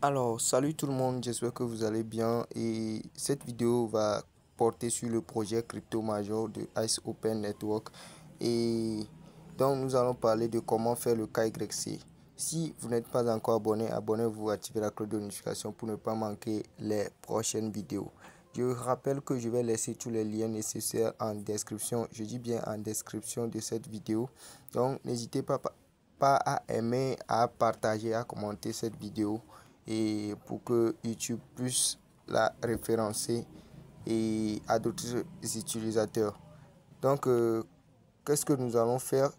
Alors, salut tout le monde, j'espère que vous allez bien et cette vidéo va porter sur le projet Crypto Major de Ice Open Network et donc nous allons parler de comment faire le KYC. Si vous n'êtes pas encore abonné, abonnez-vous, activez la cloche de notification pour ne pas manquer les prochaines vidéos. Je rappelle que je vais laisser tous les liens nécessaires en description, je dis bien en description de cette vidéo. Donc n'hésitez pas à aimer, à partager, à commenter cette vidéo et pour que YouTube puisse la référencer et à d'autres utilisateurs. Donc, qu'est-ce que nous allons faire?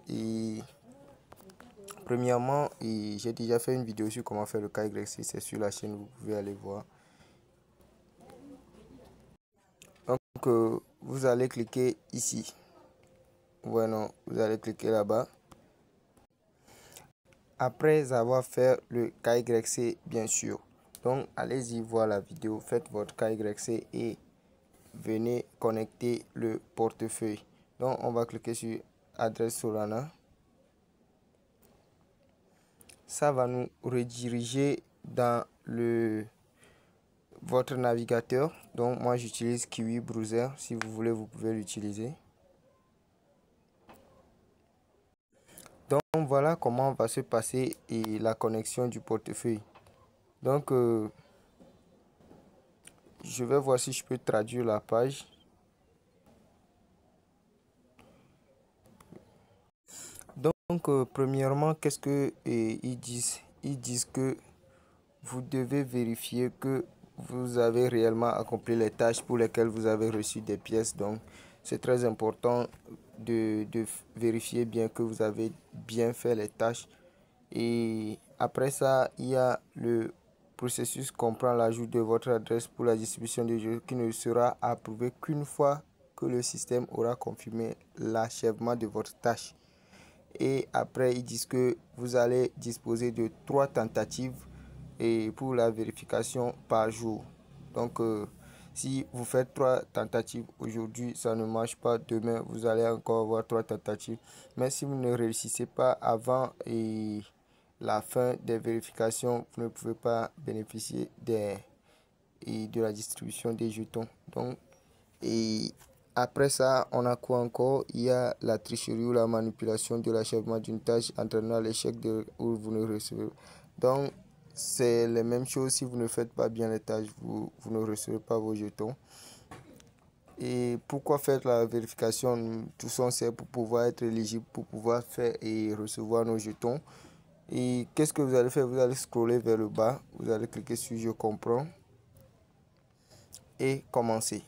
Premièrement, j'ai déjà fait une vidéo sur comment faire le KYC, c'est sur la chaîne, vous pouvez aller voir. Donc, vous allez cliquer ici. Voilà, vous allez cliquer là-bas. Après avoir fait le KYC, bien sûr. Donc, allez-y voir la vidéo, faites votre KYC et venez connecter le portefeuille. Donc on va cliquer sur adresse Solana. Ça va nous rediriger dans votre navigateur. Donc moi j'utilise Kiwi Browser. Si vous voulez, vous pouvez l'utiliser. Donc voilà comment va se passer la connexion du portefeuille. Donc je vais voir si je peux traduire la page. Donc, premièrement, qu'est-ce que ils disent? Ils disent que vous devez vérifier que vous avez réellement accompli les tâches pour lesquelles vous avez reçu des pièces. Donc, c'est très important de vérifier bien que vous avez bien fait les tâches. Et après ça, il y a le processus comprend l'ajout de votre adresse pour la distribution des jeux qui ne sera approuvé qu'une fois que le système aura confirmé l'achèvement de votre tâche. Et après, ils disent que vous allez disposer de 3 tentatives et pour la vérification par jour. Donc, si vous faites 3 tentatives aujourd'hui, ça ne marche pas. Demain, vous allez encore avoir 3 tentatives. Mais si vous ne réussissez pas avant la fin des vérifications, vous ne pouvez pas bénéficier de la distribution des jetons. Donc, et après ça, on a quoi encore? Il y a la tricherie ou la manipulation de l'achèvement d'une tâche entraînant l'échec où vous ne recevez. Donc, c'est les mêmes choses. Si vous ne faites pas bien les tâches, vous ne recevez pas vos jetons. Et pourquoi faire la vérification? Tout ça, c'est pour pouvoir être éligible, pour pouvoir faire et recevoir nos jetons. Et qu'est-ce que vous allez faire? Vous allez scroller vers le bas. Vous allez cliquer sur Je comprends et commencer.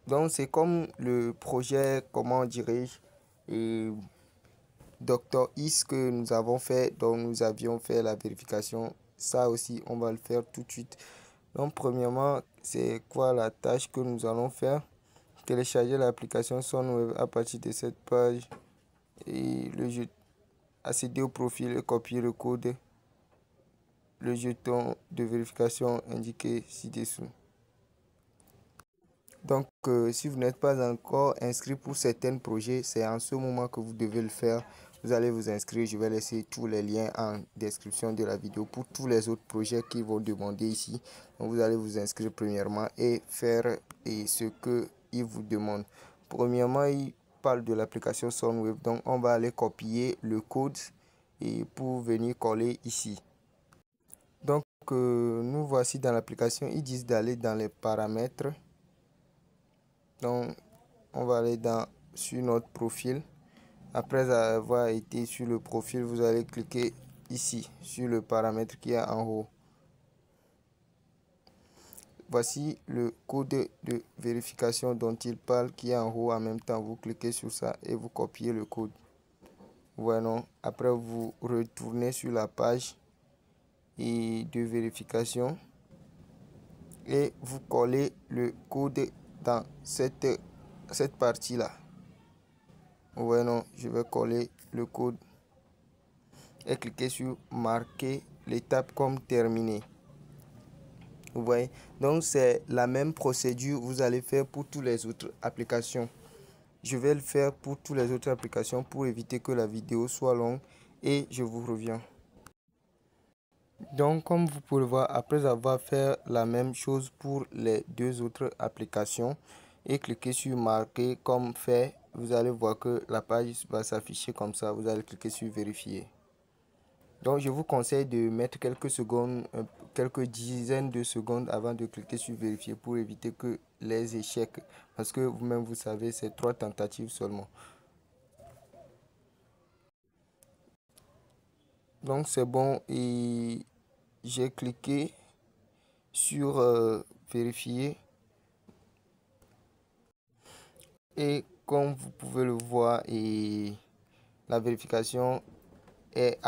Donc, c'est comme le projet, comment dirais-je, Dr. Is que nous avons fait, dont nous avions fait la vérification. Ça aussi, on va le faire tout de suite. Donc, premièrement, c'est quoi la tâche que nous allons faire? Télécharger l'application Sunweb à partir de cette page et accéder au profil et copier le code, le jeton de vérification indiqué ci-dessous. Donc, si vous n'êtes pas encore inscrit pour certains projets, c'est en ce moment que vous devez le faire. Vous allez vous inscrire. Je vais laisser tous les liens en description de la vidéo pour tous les autres projets qui vont demander ici. Donc, vous allez vous inscrire premièrement et faire ce qu'il vous demande. Premièrement, il parle de l'application Sunweb. Donc, on va aller copier le code et pour venir coller ici. Donc, nous voici dans l'application. Ils disent d'aller dans les paramètres. Donc, on va aller sur notre profil. Après avoir été sur le profil, vous allez cliquer ici sur le paramètre qui est en haut. Voici le code de vérification dont il parle qui est en haut. En même temps, vous cliquez sur ça et vous copiez le code. Voilà. Après, vous retournez sur la page de vérification et vous collez le code dans cette partie-là. Ouais, non, je vais coller le code et cliquer sur marquer l'étape comme terminée. Vous voyez, donc c'est la même procédure vous allez faire pour toutes les autres applications. Je vais le faire pour toutes les autres applications pour éviter que la vidéo soit longue et je vous reviens. Donc, comme vous pouvez le voir, après avoir fait la même chose pour les deux autres applications et cliquer sur marquer comme fait, vous allez voir que la page va s'afficher comme ça. Vous allez cliquer sur vérifier. Donc, je vous conseille de mettre quelques secondes, quelques dizaines de secondes avant de cliquer sur vérifier pour éviter que les échecs, parce que vous-même vous savez, c'est 3 tentatives seulement. Donc, c'est bon et j'ai cliqué sur vérifier et comme vous pouvez le voir, et la vérification est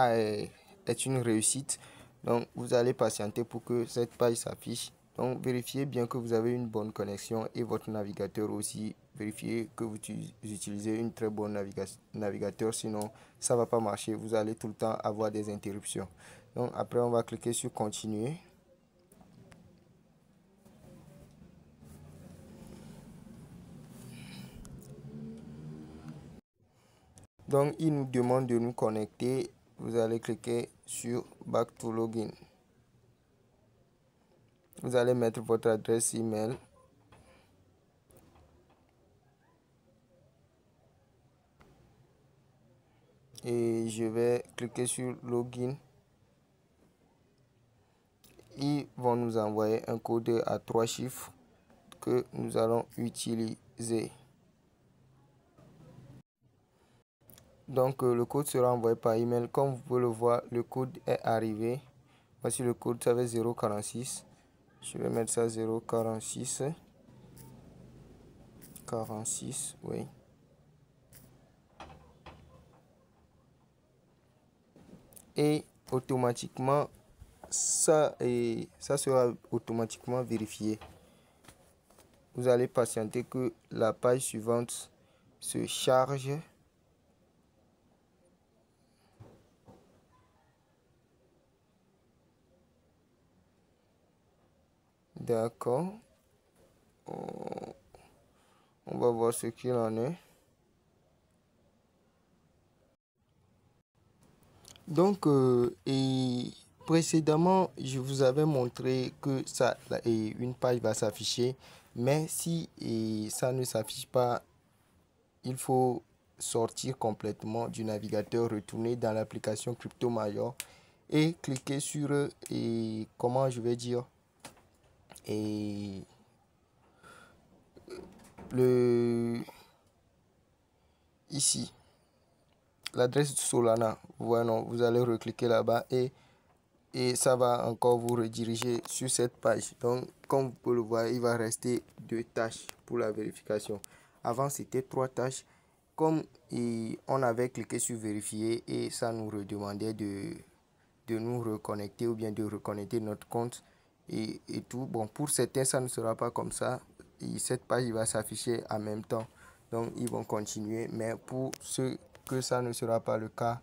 une réussite. Donc, vous allez patienter pour que cette page s'affiche. Donc, vérifiez bien que vous avez une bonne connexion et votre navigateur aussi. Vérifiez que vous utilisez une très bonne navigateur, sinon ça ne va pas marcher. Vous allez tout le temps avoir des interruptions. Donc, après, on va cliquer sur continuer. Donc, il nous demande de nous connecter. Vous allez cliquer sur Back to Login. Vous allez mettre votre adresse email. Et je vais cliquer sur Login. Ils vont nous envoyer un code à 3 chiffres que nous allons utiliser. Donc, le code sera envoyé par email. Comme vous pouvez le voir, le code est arrivé. Voici le code, ça va 046. Je vais mettre ça 046. 46, oui. Et automatiquement, ça sera automatiquement vérifié. Vous allez patienter que la page suivante se charge. D'accord. On va voir ce qu'il en est. Donc, et précédemment, je vous avais montré que une page va s'afficher, mais si ça ne s'affiche pas, il faut sortir complètement du navigateur, retourner dans l'application CryptoMajor et cliquer sur, comment je vais dire, et ici, l'adresse Solana. Voilà, vous allez recliquer là-bas et ça va encore vous rediriger sur cette page. Donc, comme vous pouvez le voir, il va rester 2 tâches pour la vérification. Avant, c'était 3 tâches. Comme on avait cliqué sur vérifier et ça nous redemandait de nous reconnecter ou bien de reconnecter notre compte et tout. Bon, pour certains, ça ne sera pas comme ça. Et cette page va s'afficher en même temps. Donc, ils vont continuer. Mais pour ceux que ça ne sera pas le cas,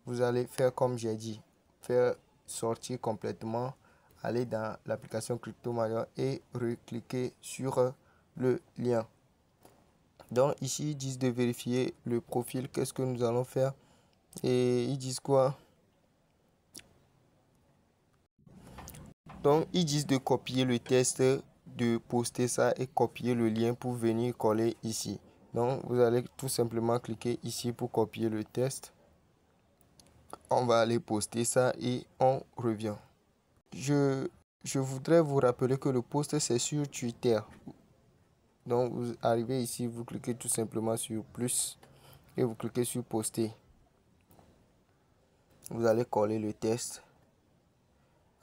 vous allez faire comme j'ai dit. Faire sortir complètement, aller dans l'application CryptoMajor et recliquer sur le lien. Donc ici ils disent de vérifier le profil. Qu'est-ce que nous allons faire? Et ils disent quoi? Donc ils disent de copier le test, de poster ça et copier le lien pour venir coller ici. Donc vous allez tout simplement cliquer ici pour copier le test. On va aller poster ça et on revient. Je voudrais vous rappeler que le post c'est sur Twitter. Donc vous arrivez ici, vous cliquez tout simplement sur plus et vous cliquez sur poster. Vous allez coller le test.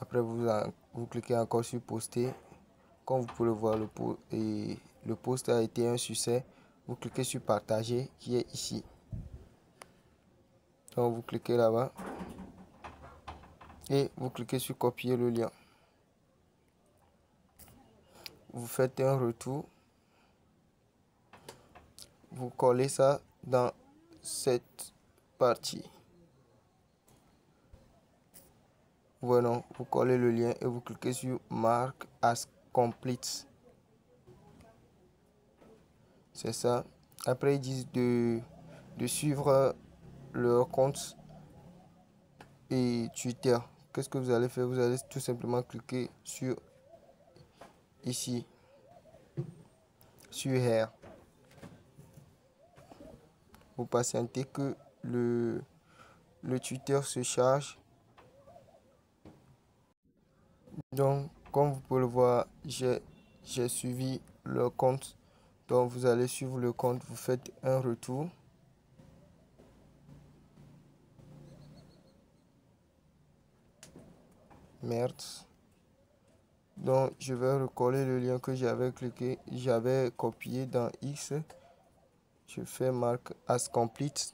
Après vous cliquez encore sur poster. Comme vous pouvez le voir, le post a été un succès. Vous cliquez sur partager qui est ici. Donc vous cliquez là-bas et vous cliquez sur copier le lien. Vous faites un retour. Vous collez ça dans cette partie. Voilà, vous collez le lien et vous cliquez sur Mark as complete. C'est ça. Après, ils disent de suivre leur compte et Twitter. qu'est-ce que vous allez faire? Vous allez tout simplement cliquer sur ici, sur Air. Vous patientez que le tuteur se charge. Donc, comme vous pouvez le voir, j'ai suivi le compte. Donc, vous allez suivre le compte, vous faites un retour. Merde. Donc, je vais recoller le lien que j'avais copié dans X. Je fais marque as complete.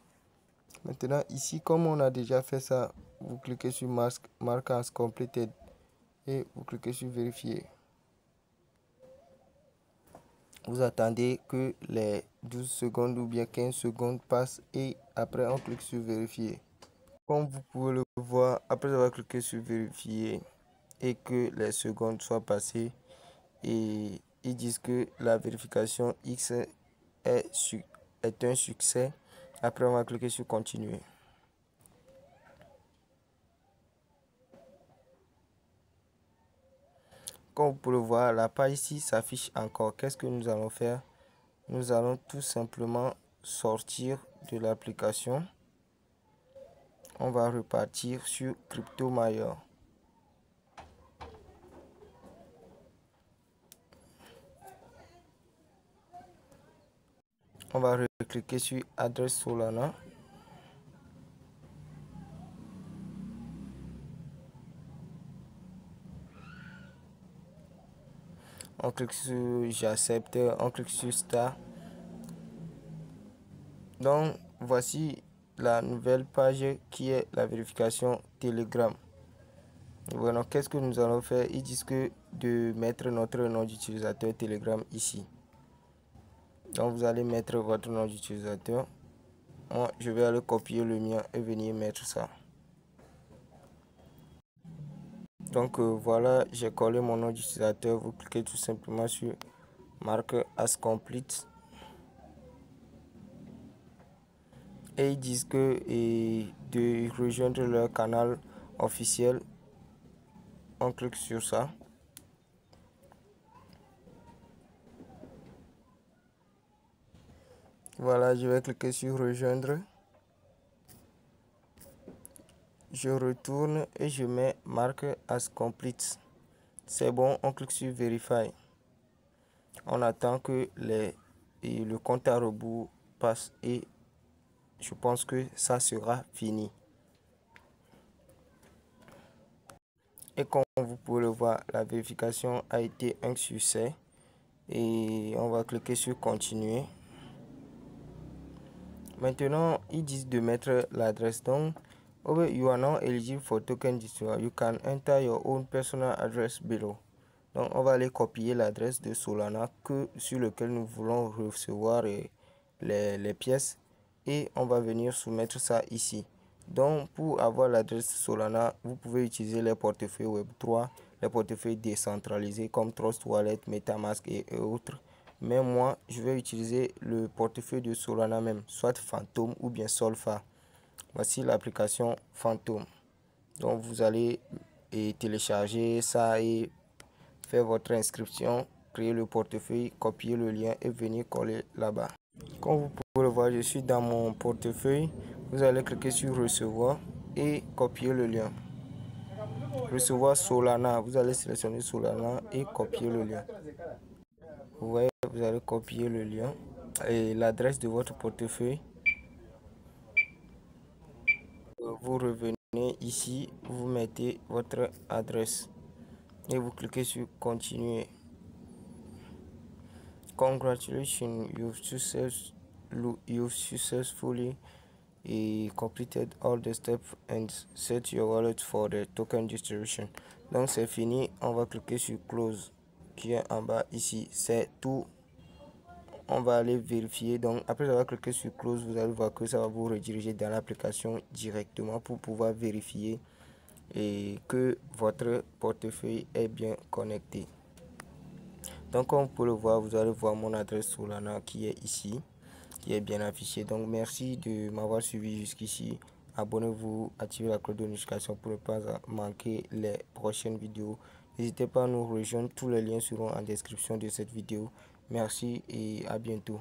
Maintenant, ici, comme on a déjà fait ça, vous cliquez sur marque as completed et vous cliquez sur vérifier. Vous attendez que les 12 secondes ou bien 15 secondes passent et après on clique sur vérifier. Comme vous pouvez le voir, après avoir cliqué sur vérifier et que les secondes soient passées, et ils disent que la vérification X est un succès. Après, on va cliquer sur continuer. Comme vous pouvez le voir, la page ici s'affiche encore. Qu'est-ce que nous allons faire? Nous allons tout simplement sortir de l'application. On va repartir sur CryptoMayor. On va recliquer sur adresse Solana. On clique sur j'accepte, on clique sur Start. Donc voici la nouvelle page qui est la vérification Telegram. Voilà, qu'est-ce que nous allons faire? Ils disent que de mettre notre nom d'utilisateur Telegram ici. Donc vous allez mettre votre nom d'utilisateur. Moi, je vais aller copier le mien et venir mettre ça. Donc voilà, j'ai collé mon nom d'utilisateur. Vous cliquez tout simplement sur marque as complete. Et ils disent que de rejoindre leur canal officiel. On clique sur ça. Voilà, je vais cliquer sur rejoindre. Je retourne et je mets marque as complete. C'est bon, on clique sur verify. On attend que le compte à rebours passe et je pense que ça sera fini. Et comme vous pouvez le voir, la vérification a été un succès. Et on va cliquer sur continuer. Maintenant, ils disent de mettre l'adresse. Donc, you are now eligible for token distribution. You can enter your own personal address below. Donc, on va aller copier l'adresse de Solana sur lequel nous voulons recevoir les pièces. Et on va venir soumettre ça ici. Donc, pour avoir l'adresse Solana, vous pouvez utiliser les portefeuilles Web3, les portefeuilles décentralisés comme Trust Wallet, MetaMask et autres. Mais moi, je vais utiliser le portefeuille de Solana même, soit Phantom ou bien Solfa. Voici l'application Phantom. Donc, vous allez télécharger ça et faire votre inscription, créer le portefeuille, copier le lien et venir coller là-bas. Comme vous pouvez le voir, je suis dans mon portefeuille. Vous allez cliquer sur recevoir et copier le lien. Recevoir Solana, vous allez sélectionner Solana et copier le lien. Vous voyez, vous allez copier le lien et l'adresse de votre portefeuille. Vous revenez ici, vous mettez votre adresse et vous cliquez sur continuer. Congratulations, you've successfully completed all the steps and set your wallet for the token distribution. Donc c'est fini, on va cliquer sur close qui est en bas ici. C'est tout. On va aller vérifier. Donc après avoir cliqué sur close, vous allez voir que ça va vous rediriger dans l'application directement pour pouvoir vérifier et que votre portefeuille est bien connecté. Donc comme vous pouvez le voir, vous allez voir mon adresse Solana qui est ici, qui est bien affichée. Donc merci de m'avoir suivi jusqu'ici. abonnez-vous, activez la cloche de notification pour ne pas manquer les prochaines vidéos. N'hésitez pas à nous rejoindre, tous les liens seront en description de cette vidéo. Merci et à bientôt.